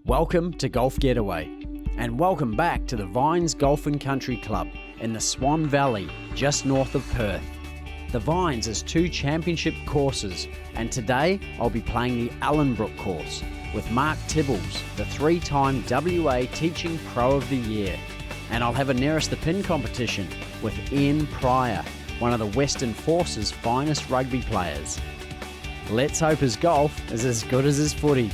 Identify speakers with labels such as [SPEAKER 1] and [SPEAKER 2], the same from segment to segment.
[SPEAKER 1] Welcome to Golf Getaway, and welcome back to the Vines Golf and Country Club in the Swan Valley, just north of Perth. The Vines has 2 championship courses, and today I'll be playing the Ellenbrook course with Mark Tibbles, the 3-time WA Teaching Pro of the Year. And I'll have a nearest the pin competition with Ian Pryor, one of the Western Force's finest rugby players. Let's hope his golf is as good as his footy.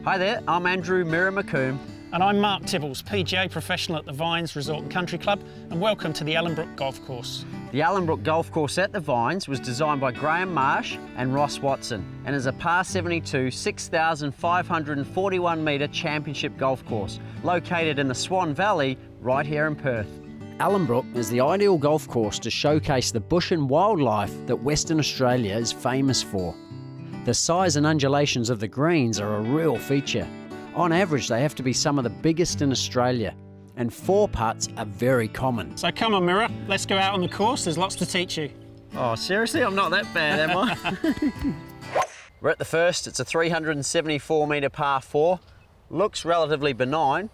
[SPEAKER 1] Hi there, I'm Andrew McCombe.
[SPEAKER 2] And I'm Mark Tibbles, PGA professional at the Vines Resort and Country Club, and welcome to the Ellenbrook Golf Course.
[SPEAKER 1] The Ellenbrook Golf Course at the Vines was designed by Graham Marsh and Ross Watson and is a par 72, 6,541 metre championship golf course located in the Swan Valley right here in Perth. Ellenbrook is the ideal golf course to showcase the bush and wildlife that Western Australia is famous for. The size and undulations of the greens are a real feature. On average, they have to be some of the biggest in Australia, and 4 putts are very common.
[SPEAKER 2] So come on, Mirror, let's go out on the course. There's lots to teach you.
[SPEAKER 1] Oh, seriously? I'm not that bad, am I? We're at the first. It's a 374 metre par 4. Looks relatively benign,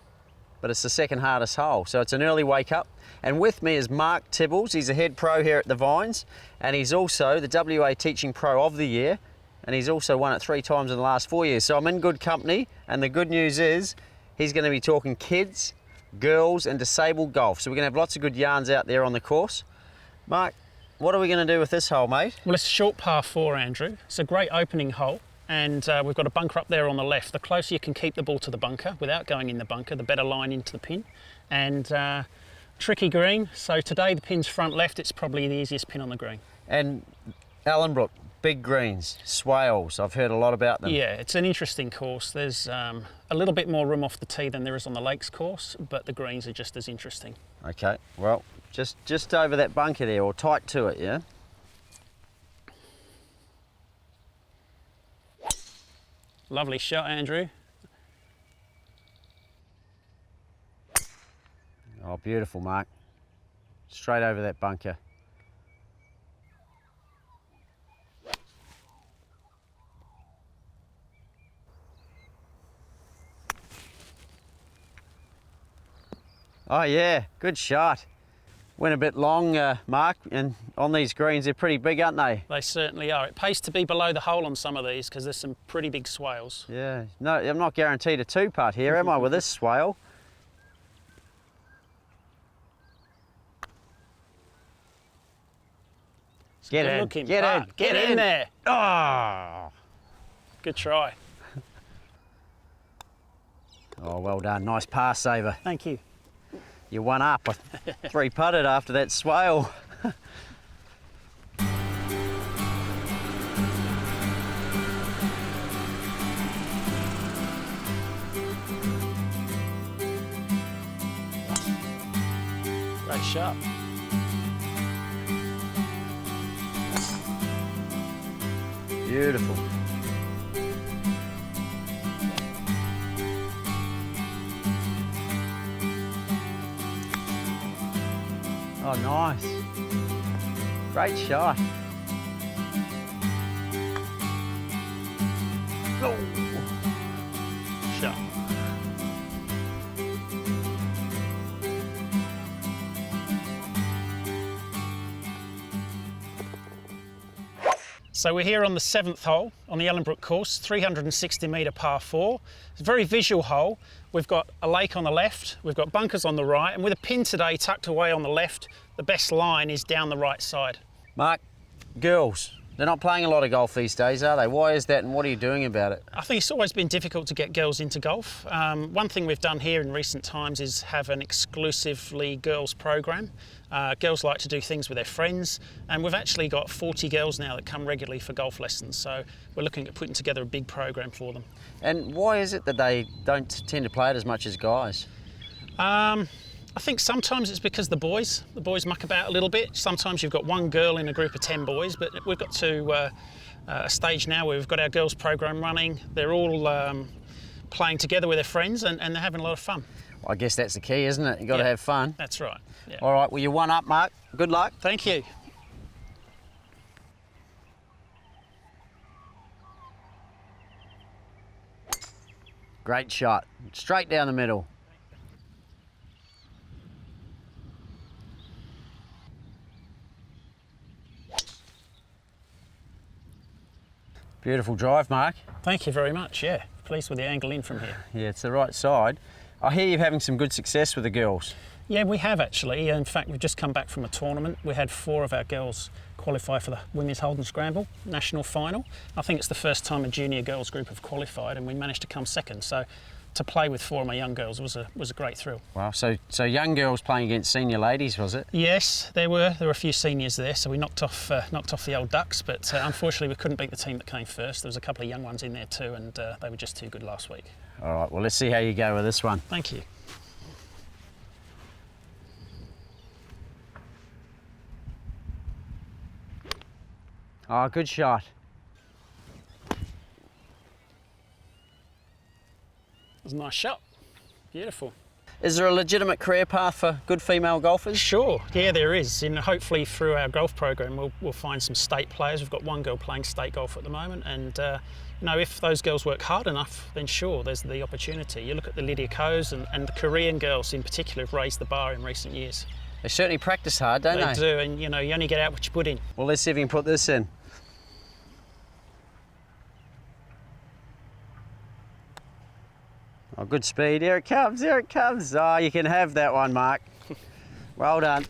[SPEAKER 1] but it's the second hardest hole, so it's an early wake up. And with me is Mark Tibbles. He's a head pro here at the Vines, and he's also the WA Teaching Pro of the Year. And he's also won it 3 times in the last 4 years. So I'm in good company, and the good news is he's going to be talking kids, girls and disabled golf. So we're going to have lots of good yarns out there on the course. Mark, what are we going to do with this hole, mate?
[SPEAKER 2] Well, it's a short par 4, Andrew. It's a great opening hole, and we've got a bunker up there on the left. The closer you can keep the ball to the bunker without going in the bunker, the better line into the pin. And tricky green, so today the pin's front left. It's probably the easiest pin on the green.
[SPEAKER 1] And Ellenbrook, big greens, swales, I've heard a lot about them.
[SPEAKER 2] Yeah, it's an interesting course. There's a little bit more room off the tee than there is on the Lakes course, but the greens are just as interesting.
[SPEAKER 1] Okay, well, just over that bunker there, or tight to it, yeah?
[SPEAKER 2] Lovely shot, Andrew.
[SPEAKER 1] Oh, beautiful, Mark. Straight over that bunker. Oh yeah, good shot. Went a bit long, Mark, and on these greens they're pretty big, aren't they?
[SPEAKER 2] They certainly are. It pays to be below the hole on some of these because there's some pretty big swales.
[SPEAKER 1] Yeah, no, I'm not guaranteed a 2-putt here, am I, with this swale? Get in, get in
[SPEAKER 2] there.
[SPEAKER 1] Oh!
[SPEAKER 2] Good try.
[SPEAKER 1] Oh, well done, nice pass saver.
[SPEAKER 2] Thank you.
[SPEAKER 1] You won up. I 3-putted after that swale.
[SPEAKER 2] Great shot.
[SPEAKER 1] Beautiful. Oh, nice. Great shot. Oh.
[SPEAKER 2] Shot. So we're here on the 7th hole on the Ellenbrook course, 360 metre par 4. It's a very visual hole. We've got a lake on the left, we've got bunkers on the right, and with a pin today tucked away on the left, the best line is down the right side.
[SPEAKER 1] Mark, girls, they're not playing a lot of golf these days, are they? Why is that, and what are you doing about it?
[SPEAKER 2] I think it's always been difficult to get girls into golf. One thing we've done here in recent times is have an exclusively girls program. Girls like to do things with their friends, and we've actually got 40 girls now that come regularly for golf lessons, so we're looking at putting together a big program for them.
[SPEAKER 1] And why is it that they don't tend to play it as much as guys?
[SPEAKER 2] I think sometimes it's because the boys muck about a little bit. Sometimes you've got one girl in a group of 10 boys, but we've got to a stage now where we've got our girls program running. They're all playing together with their friends and they're having a lot of fun.
[SPEAKER 1] I guess that's the key, isn't it? You've got to have fun.
[SPEAKER 2] That's right. Yeah.
[SPEAKER 1] All right, well, you're one up, Mark. Good luck.
[SPEAKER 2] Thank you.
[SPEAKER 1] Great shot. Straight down the middle. Beautiful drive, Mark.
[SPEAKER 2] Thank you very much, yeah. Pleased with the angle in from here.
[SPEAKER 1] Yeah, it's the right side. I hear you're having some good success with the girls.
[SPEAKER 2] Yeah, we have actually. In fact, we've just come back from a tournament. We had 4 of our girls qualify for the Women's Holden Scramble National Final. I think it's the first time a junior girls group have qualified and we managed to come second. So to play with 4 of my young girls was a great thrill.
[SPEAKER 1] Wow, so young girls playing against senior ladies, was it?
[SPEAKER 2] Yes, there were a few seniors there, so we knocked off the old Ducks, but unfortunately we couldn't beat the team that came first. There was a couple of young ones in there too, and they were just too good last week.
[SPEAKER 1] All right, well, let's see how you go with this one.
[SPEAKER 2] Thank you.
[SPEAKER 1] Oh, good shot.
[SPEAKER 2] It was a nice shot. Beautiful.
[SPEAKER 1] Is there a legitimate career path for good female golfers?
[SPEAKER 2] Sure, yeah, there is. And hopefully through our golf program, we'll find some state players. We've got one girl playing state golf at the moment, and you know, if those girls work hard enough, then sure, there's the opportunity. You look at the Lydia Ko's and the Korean girls in particular have raised the bar in recent years.
[SPEAKER 1] They certainly practice hard, don't they?
[SPEAKER 2] They do, and you know, you only get out what you put in.
[SPEAKER 1] Well, let's see if we can put this in. Oh, good speed. Here it comes, here it comes. Oh, you can have that one, Mark. Well done.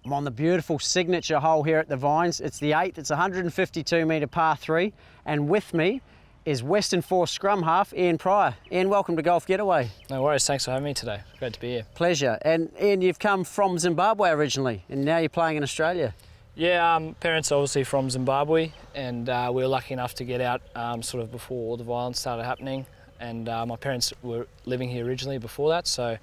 [SPEAKER 1] I'm on the beautiful signature hole here at the Vines. It's the 8th, it's a 152 metre par 3, and with me is Western Force scrum half, Ian Pryor. Ian, welcome to Golf Getaway.
[SPEAKER 3] No worries, thanks for having me today. Great to be here.
[SPEAKER 1] Pleasure. And Ian, you've come from Zimbabwe originally, and now you're playing in Australia.
[SPEAKER 3] Yeah, parents are obviously from Zimbabwe, and we were lucky enough to get out sort of before all the violence started happening. And my parents were living here originally before that, so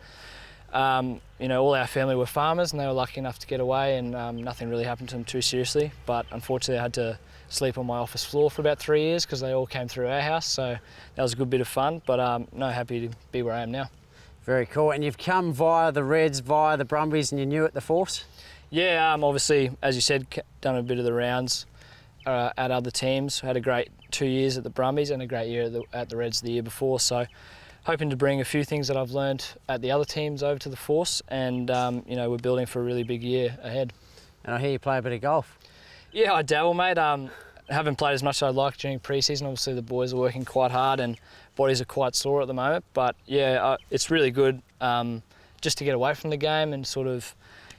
[SPEAKER 3] you know, all our family were farmers, and they were lucky enough to get away, and nothing really happened to them too seriously. But unfortunately, I had to sleep on my office floor for about 3 years because they all came through our house. So that was a good bit of fun. But no, happy to be where I am now. Very cool. And you've come via the Reds, via the Brumbies, and you're new at the Force? Yeah, obviously, as you said, done a bit of the rounds at other teams. Had a great 2 years at the Brumbies and a great year at the Reds the year before. So hoping to bring a few things that I've learned at the other teams over to the Force, and you know, we're building for a really big year ahead.
[SPEAKER 1] And I hear you play a bit of golf. Yeah,
[SPEAKER 3] I dabble, mate. Haven't played as much as I'd like during pre-season. Obviously, the boys are working quite hard and bodies are quite sore at the moment. But yeah, it's really good just to get away from the game and sort of,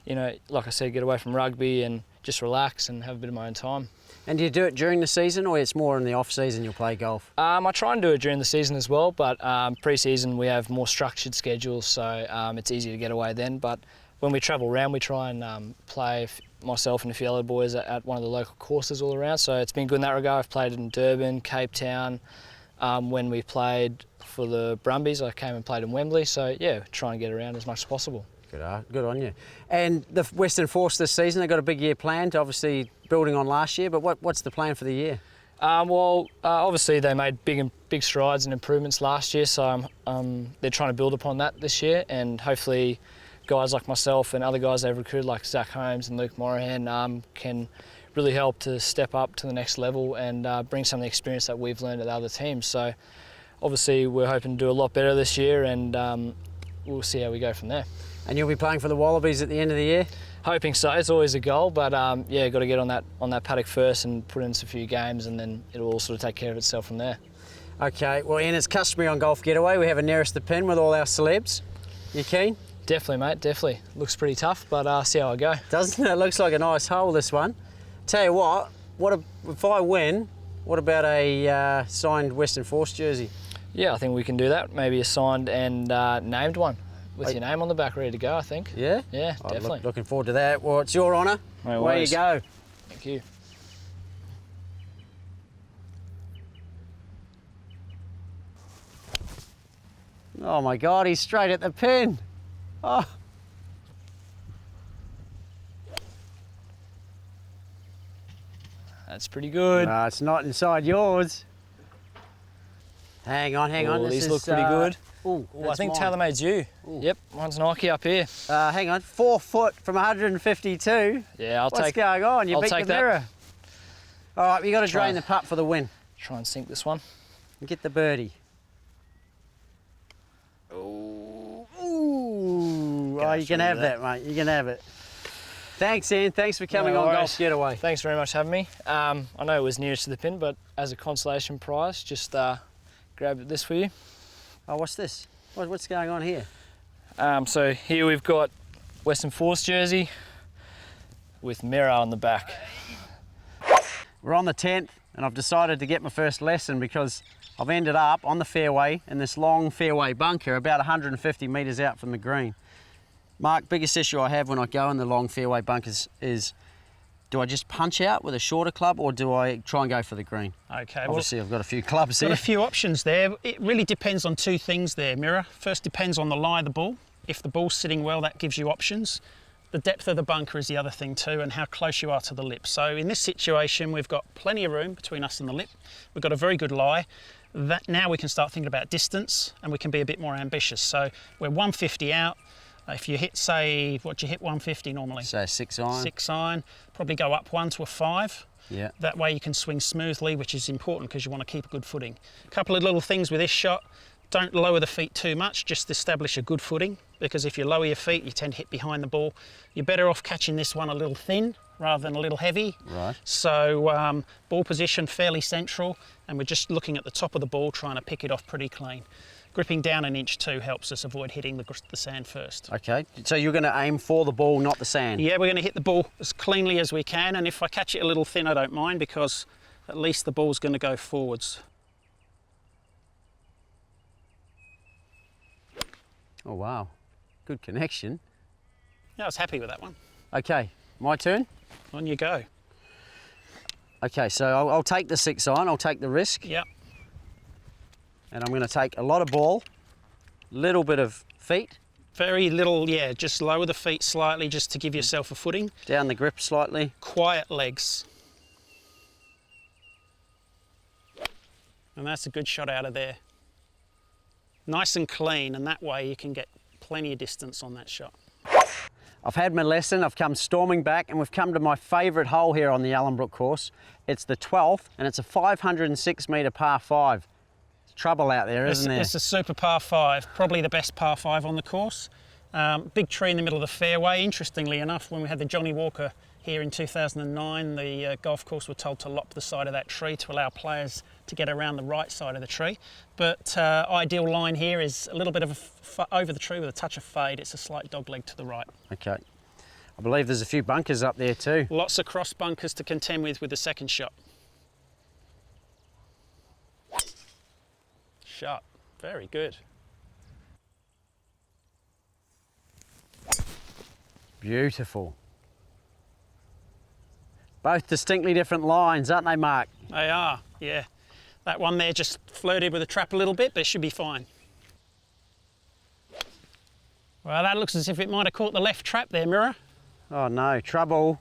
[SPEAKER 3] you know, like I said, get away from rugby and just relax and have a bit of my own time.
[SPEAKER 1] And do you do it during the season, or it's more in the off-season you'll play golf?
[SPEAKER 3] I try and do it during the season as well, but pre-season we have more structured schedules, so it's easy to get away then. But when we travel around, we try and play myself and a few other boys at one of the local courses all around. So it's been good in that regard. I've played in Durban, Cape Town. When we played for the Brumbies, I came and played in Wembley. So yeah, try and get around as much as possible.
[SPEAKER 1] Good on you. And the Western Force this season, they've got a big year planned, obviously building on last year, but what's the plan for the year?
[SPEAKER 3] Obviously they made big strides and improvements last year, so they're trying to build upon that this year, and hopefully guys like myself and other guys they've recruited like Zach Holmes and Luke Morahan can really help to step up to the next level and bring some of the experience that we've learned at other teams. So obviously we're hoping to do a lot better this year, and we'll see how we go from there.
[SPEAKER 1] And you'll be playing for the Wallabies at the end of the year?
[SPEAKER 3] Hoping so. It's always a goal, but yeah, got to get on that paddock first and put in a few games, and then it'll all sort of take care of itself from there.
[SPEAKER 1] Okay, well Ian, it's customary on Golf Getaway. We have a nearest the pin with all our celebs. You keen?
[SPEAKER 3] Definitely, mate, definitely. Looks pretty tough, but see how I go.
[SPEAKER 1] Doesn't it? It looks like a nice hole, this one. Tell you what if I win, what about a signed Western Force jersey?
[SPEAKER 3] Yeah, I think we can do that. Maybe a signed and named one. With your name on the back, ready to go, I think.
[SPEAKER 1] Yeah?
[SPEAKER 3] Yeah, definitely.
[SPEAKER 1] Looking forward to that. Well, it's your honour.
[SPEAKER 3] No
[SPEAKER 1] Away
[SPEAKER 3] worries.
[SPEAKER 1] you go.
[SPEAKER 3] Thank you.
[SPEAKER 1] Oh my God, he's straight at the pin. Oh.
[SPEAKER 3] That's pretty good.
[SPEAKER 1] No, it's not inside yours. Hang on.
[SPEAKER 3] These look pretty good.
[SPEAKER 1] Ooh,
[SPEAKER 3] I think TaylorMade's you.
[SPEAKER 1] Ooh.
[SPEAKER 3] Yep, mine's Nike up here.
[SPEAKER 1] Hang on, 4 foot from 152.
[SPEAKER 3] Yeah,
[SPEAKER 1] What's going on? You beat the mirror. All right, you got to drain the putt for the win.
[SPEAKER 3] Try and sink this one.
[SPEAKER 1] And get the birdie. Ooh. Oh, you can have that, mate. You can have it. Thanks, Ian. Thanks for coming on Golf Getaway.
[SPEAKER 3] Thanks very much for having me. I know it was nearest to the pin, but as a consolation prize, just grabbed this for you.
[SPEAKER 1] Oh, what's this? What's going on here?
[SPEAKER 3] So here we've got Western Force jersey with mirror on the back.
[SPEAKER 1] We're on the 10th, and I've decided to get my first lesson because I've ended up on the fairway in this long fairway bunker about 150 metres out from the green. Mark, biggest issue I have when I go in the long fairway bunkers is, do I just punch out with a shorter club or do I try and go for the green?
[SPEAKER 2] Okay.
[SPEAKER 1] Obviously, I've got a few clubs here.
[SPEAKER 2] Got a few options there. It really depends on two things there, Mirror. First, depends on the lie of the ball. If the ball's sitting well, that gives you options. The depth of the bunker is the other thing too, and how close you are to the lip. So in this situation, we've got plenty of room between us and the lip. We've got a very good lie. That now we can start thinking about distance, and we can be a bit more ambitious. So we're 150 out. If you hit, say, what do you hit 150 normally?
[SPEAKER 1] Say 6 iron.
[SPEAKER 2] 6 iron. Probably go up 1 to a 5.
[SPEAKER 1] Yeah.
[SPEAKER 2] That way you can swing smoothly, which is important because you want to keep a good footing. A couple of little things with this shot. Don't lower the feet too much, just establish a good footing, because if you lower your feet, you tend to hit behind the ball. You're better off catching this one a little thin rather than a little heavy.
[SPEAKER 1] Right.
[SPEAKER 2] So ball position fairly central, and we're just looking at the top of the ball, trying to pick it off pretty clean. Gripping down an inch too helps us avoid hitting the sand first.
[SPEAKER 1] Okay, so you're going to aim for the ball, not the sand?
[SPEAKER 2] Yeah, we're going to hit the ball as cleanly as we can, and if I catch it a little thin, I don't mind, because at least the ball's going to go forwards.
[SPEAKER 1] Oh wow, good connection.
[SPEAKER 2] Yeah, I was happy with that one.
[SPEAKER 1] Okay, my turn?
[SPEAKER 2] On you go.
[SPEAKER 1] Okay, so I'll take the 6 iron, I'll take the risk.
[SPEAKER 2] Yep.
[SPEAKER 1] And I'm going to take a lot of ball, little bit of feet.
[SPEAKER 2] Very little, yeah, just lower the feet slightly just to give yourself a footing.
[SPEAKER 1] Down the grip slightly.
[SPEAKER 2] Quiet legs. And that's a good shot out of there. Nice and clean, and that way you can get plenty of distance on that shot.
[SPEAKER 1] I've had my lesson, I've come storming back, and we've come to my favourite hole here on the Ellenbrook course. It's the 12th, and it's a 506 metre par 5. It's trouble out there, isn't there?
[SPEAKER 2] It's a super par 5, probably the best par 5 on the course. Big tree in the middle of the fairway. Interestingly enough, when we had the Johnny Walker here in 2009, the golf course were told to lop the side of that tree to allow players to get around the right side of the tree. But ideal line here is a little bit of over the tree with a touch of fade. It's a slight dog leg to the right.
[SPEAKER 1] Okay. I believe there's a few bunkers up there too.
[SPEAKER 2] Lots of cross bunkers to contend with the second shot. Shot. Very good.
[SPEAKER 1] Beautiful. Both distinctly different lines, aren't they, Mark?
[SPEAKER 2] They are, yeah. That one there just flirted with the trap a little bit, but it should be fine. Well, that looks as if it might have caught the left trap there, Mirror.
[SPEAKER 1] Oh no, trouble.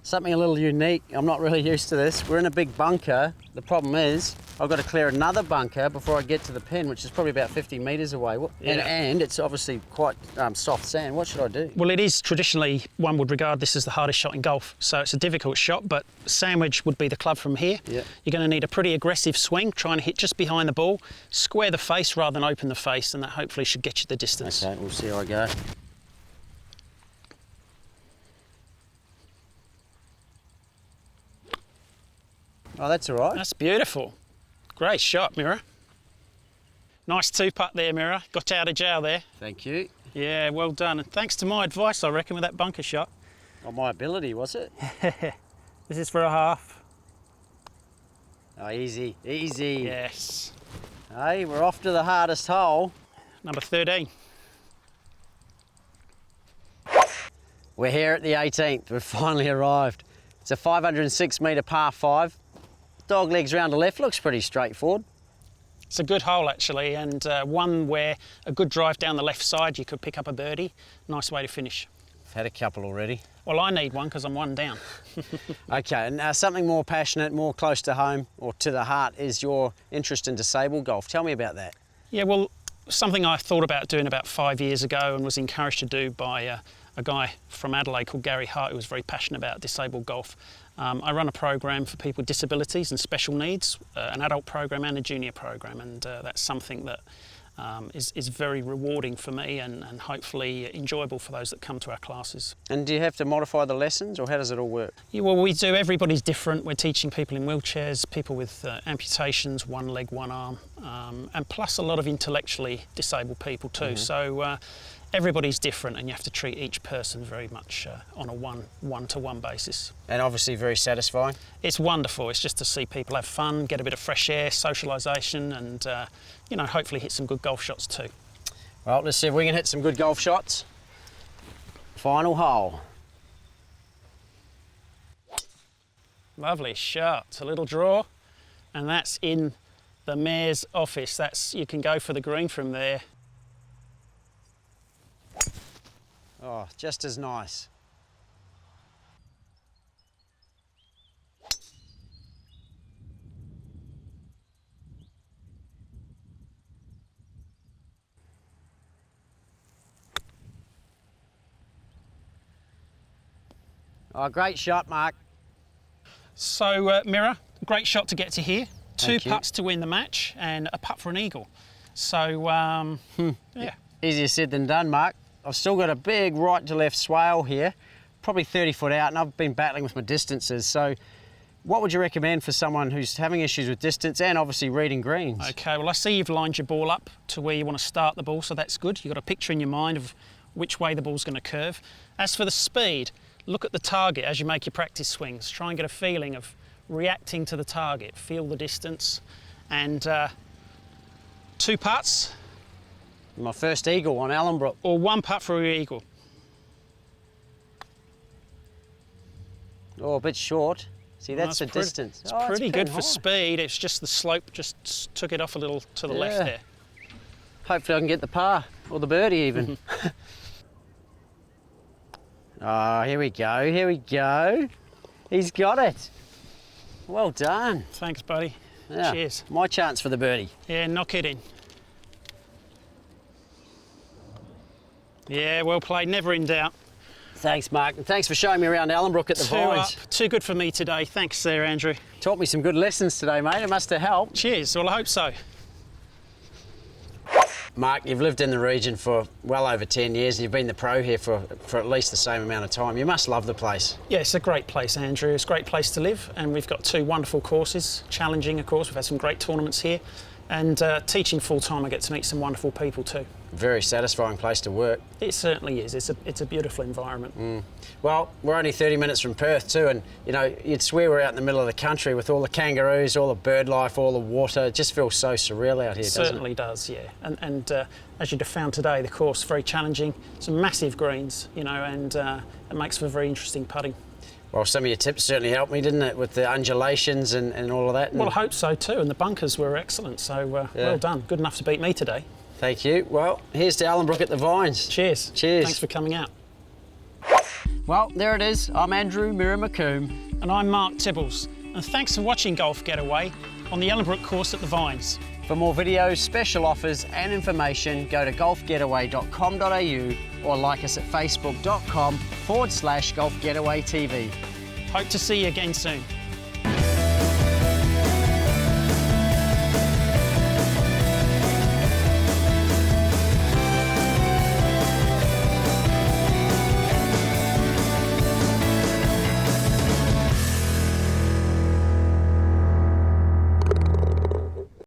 [SPEAKER 1] Something a little unique. I'm not really used to this. We're in a big bunker. The problem is I've got to clear another bunker before I get to the pin, which is probably about 50 metres away.
[SPEAKER 2] Yeah.
[SPEAKER 1] And it's obviously quite soft sand. What should I do?
[SPEAKER 2] Well, it is traditionally, one would regard this as the hardest shot in golf. So it's a difficult shot, but sandwich would be the club from here.
[SPEAKER 1] Yeah.
[SPEAKER 2] You're going to need a pretty aggressive swing, trying to hit just behind the ball, square the face rather than open the face, and that hopefully should get you the distance.
[SPEAKER 1] Okay, we'll see how I go. Oh, that's all right.
[SPEAKER 2] That's beautiful. Great shot, Mirror. Nice two-putt there, Mirror. Got out of jail there.
[SPEAKER 1] Thank you.
[SPEAKER 2] Yeah, well done. And thanks to my advice, I reckon, with that bunker shot.
[SPEAKER 1] Oh, my ability, was it?
[SPEAKER 2] This is for a half.
[SPEAKER 1] Oh, easy, easy.
[SPEAKER 2] Yes.
[SPEAKER 1] Hey, we're off to the hardest hole.
[SPEAKER 2] Number 13.
[SPEAKER 1] We're here at the 18th. We've finally arrived. It's a 506 metre par 5. Dog legs round the left, looks pretty straightforward.
[SPEAKER 2] It's a good hole actually, and one where a good drive down the left side you could pick up a birdie. Nice way to finish.
[SPEAKER 1] I've had a couple already.
[SPEAKER 2] Well, I need one because I'm one down.
[SPEAKER 1] Okay, and something more passionate, more close to home or to the heart is your interest in disabled golf. Tell me about that.
[SPEAKER 2] Yeah, well, something I thought about doing about 5 years ago and was encouraged to do by a guy from Adelaide called Gary Hart, who was very passionate about disabled golf. I run a program for people with disabilities and special needs, an adult program and a junior program, and that's something that is very rewarding for me and hopefully enjoyable for those that come to our classes.
[SPEAKER 1] And do you have to modify the lessons, or how does it all work?
[SPEAKER 2] Yeah, well, we do. Everybody's different. We're teaching people in wheelchairs, people with amputations, one leg, one arm, and plus a lot of intellectually disabled people too. So everybody's different, and you have to treat each person very much on a one-to-one basis.
[SPEAKER 1] And obviously very satisfying.
[SPEAKER 2] It's wonderful. It's just to see people have fun, get a bit of fresh air, socialisation, and you know, hopefully hit some good golf shots too.
[SPEAKER 1] Well, let's see if we can hit some good golf shots. Final hole.
[SPEAKER 2] Lovely shot. It's a little draw, and that's in the mayor's office. You can go for the green from there.
[SPEAKER 1] Oh, just as nice. Oh, great shot, Mark.
[SPEAKER 2] So, Mirror, great shot to get to here. Two
[SPEAKER 1] Thank you.
[SPEAKER 2] putts to win the match and a putt for an eagle. So, yeah.
[SPEAKER 1] Easier said than done, Mark. I've still got a big right to left swale here, probably 30 foot out, and I've been battling with my distances. So what would you recommend for someone who's having issues with distance and obviously reading greens?
[SPEAKER 2] Okay, well, I see you've lined your ball up to where you want to start the ball, so that's good. You've got a picture in your mind of which way the ball's going to curve. As for the speed, look at the target as you make your practice swings. Try and get a feeling of reacting to the target. Feel the distance. And two putts.
[SPEAKER 1] My first eagle on Ellenbrook.
[SPEAKER 2] Or one putt for your eagle.
[SPEAKER 1] Oh, a bit short. See, that's the distance.
[SPEAKER 2] It's
[SPEAKER 1] Oh,
[SPEAKER 2] pretty good for
[SPEAKER 1] high.
[SPEAKER 2] speed. It's just the slope just took it off a little to the left there.
[SPEAKER 1] Hopefully I can get the par or the birdie even. Oh, here we go, here we go. He's got it. Well done.
[SPEAKER 2] Thanks, buddy.
[SPEAKER 1] Yeah,
[SPEAKER 2] Cheers.
[SPEAKER 1] my chance for the birdie.
[SPEAKER 2] Yeah, knock it in. Yeah, well played, never in doubt.
[SPEAKER 1] Thanks, Mark, and thanks for showing me around Ellenbrook at the
[SPEAKER 2] Two up,
[SPEAKER 1] Vines.
[SPEAKER 2] too good for me today. Thanks there, Andrew.
[SPEAKER 1] Taught me some good lessons today, mate. It must have helped.
[SPEAKER 2] Cheers, well I hope so.
[SPEAKER 1] Mark, you've lived in the region for well over 10 years and you've been the pro here for at least the same amount of time. You must love the place.
[SPEAKER 2] Yeah, it's a great place, Andrew. It's a great place to live, and we've got two wonderful courses. Challenging, of course. We've had some great tournaments here, and teaching full time, I get to meet some wonderful people too.
[SPEAKER 1] Very satisfying place to work.
[SPEAKER 2] It certainly is. It's a beautiful environment.
[SPEAKER 1] Well, we're only 30 minutes from Perth too, and you know, you'd swear we're out in the middle of the country with all the kangaroos, all the bird life, all the water. It just feels so surreal out here, doesn't it?
[SPEAKER 2] Certainly does, yeah. And as you'd have found today, the course very challenging. Some massive greens, you know, and it makes for very interesting putting.
[SPEAKER 1] Well, some of your tips certainly helped me, didn't it, with the undulations and all of that?
[SPEAKER 2] Well, I hope so too, and the bunkers were excellent, so well done. Good enough to beat me today.
[SPEAKER 1] Thank you. Well, here's to Ellenbrook at the Vines.
[SPEAKER 2] Cheers.
[SPEAKER 1] Cheers.
[SPEAKER 2] Thanks for coming out.
[SPEAKER 1] Well, there it is. I'm Andrew McCombe.
[SPEAKER 2] And I'm Mark Tibbles, and thanks for watching Golf Getaway on the Ellenbrook course at the Vines.
[SPEAKER 1] For more videos, special offers and information, go to golfgetaway.com.au or like us at facebook.com/golfgetawaytv.
[SPEAKER 2] Hope to see you again soon.